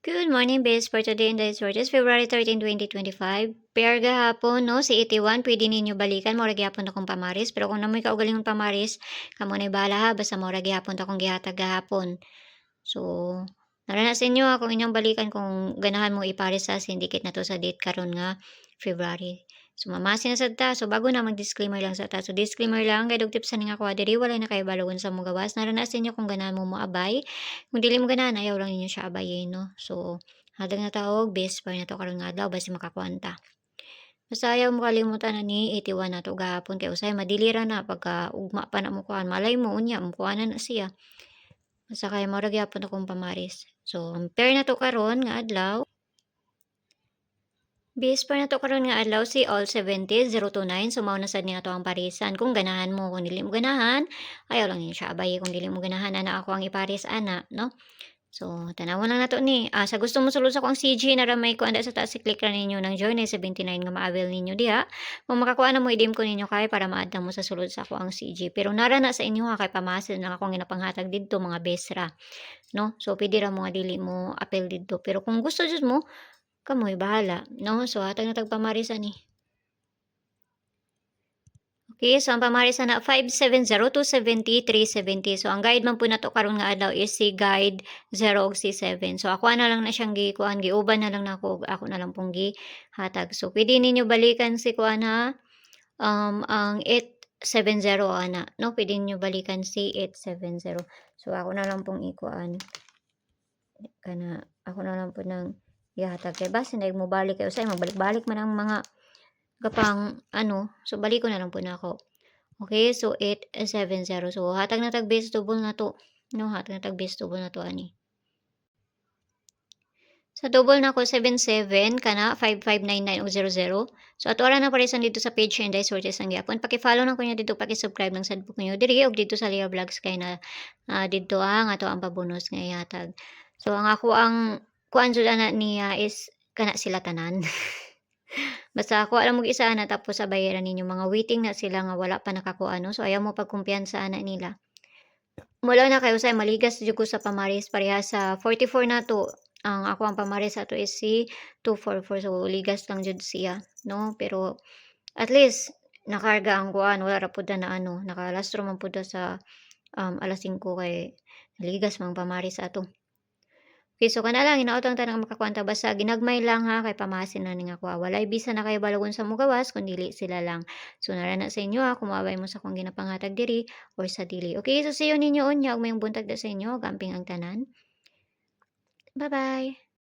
Good morning, bes. For today in the sources, February 13, 2025. Pair gahapon, no? Si 81, pwede ninyo balikan. Mora gihapon akong pamaris. Pero kung namoy kaugalingon pamaris, kamo na bahala ha. Basta mora gihapon akong gihatag gahapon. So, narana sa inyo ha, kung inyong balikan kung ganahan mo ipares sa syndicate na to sa date karon nga February. So, mamasin na sa ta. So, bago na mag-disclaimer lang sa ta. So, disclaimer lang, kay dog tips sa nga kwa diri, wala na kayo balagon sa mong gawas. Narana sa inyo kung ganahan mo moabay. Kung dili mo ganahan, ayaw lang ninyo siya abayin, no? So, hadag na taog, best pa na to karon nga adlaw, basta makakwanta. Basta ayaw mo kalimutan na ni 81 na to gahapon kay usay madilira na pagka ugma pa na mo kuan malay mo unya mo kuanan na siya. Basta kay mao ra gyapon akong pamaris. So, pair na to karon nga adlaw. Base pa na to karon nga adlaw si all 70-029. So, mao na sad ni ato ang parisan. Kung ganahan mo, kung dili mo ganahan, ayaw lang niyo siya abay. Kung dili mo ganahan, ana ako ang iparis ana, no? So, tanawon lang nato ni. Sa gusto mo sulod sa ko ang CG na ramay ko anda sa taas i-click ra ninyo ng join 79 nga ma-avail ninyo diha. Kung makakuha na mo i-dim ko ninyo kay para maad mo sa sulod sa ko ang CG. Pero nara na sa inyo ha kay pamasid na akong ginapanghatag didto mga besra, no? So, pwede ra mo nga dili mo apel didto. Pero kung gusto jud mo, kamoy bahala, no? So, hatag na tagpamarisan ni. Okay, so ang pamarisan na 570 to 70, 370. So, ang guide man po na to karon nga adlaw is si guide 0 og si 7. So, ako na lang na siyang gikuan, giuban na lang na ako na lang pong gihatag. So, pwede ninyo balikan si kuan ha, ang 870 ana, no? Pwede ninyo balikan si 870. So, ako na lang pong ikuan. Kana, ako na lang po nang ihatag. Kay base na mo balik kayo sa magbalik-balik man ang mga kapang ano, so balik ko na lang po na ako. Okay, so 870. So hatag na tag base double na to. No, hatag na tag base double na to ani. Sa double na ko 77 kana 5599 o 00. So ato ra na parisan dito sa page and sortes ang gyapon. Paki-follow na ko niyo dito, paki-subscribe lang sad po niyo diri og dito sa Lea Vlogs kay na dito ang ato ang pabonos nga ihatag. So ang ako ang kuan jud ana niya is kana sila tanan. Basta ako alam mo isa na tapos sa bayaran ninyo mga waiting na sila nga wala pa nakakuha no. So ayaw mo pagkumpiyansa ana nila. Mula na kayo sa maligas jud ko sa pamaris pareha sa 44 na to. Ang ako ang pamaris ato is si 244 so ligas lang jud siya no. Pero at least nakarga ang kuan wala ra pud na ano nakalastro man pud sa alas 5 kay ligas mang pamaris ato. Okay, so kana lang hinaotang tanang makakwanta basta ginagmay lang ha kay pamasin na ning ako. Walay bisa na kayo balagon sa mugawas kun dili sila lang. So narana sa inyo ha kumabay mo sa kung ginapanghatag diri or sa dili. Okay, so see you ninyo unya og mayong buntag da sa inyo gamping ang tanan. Bye-bye.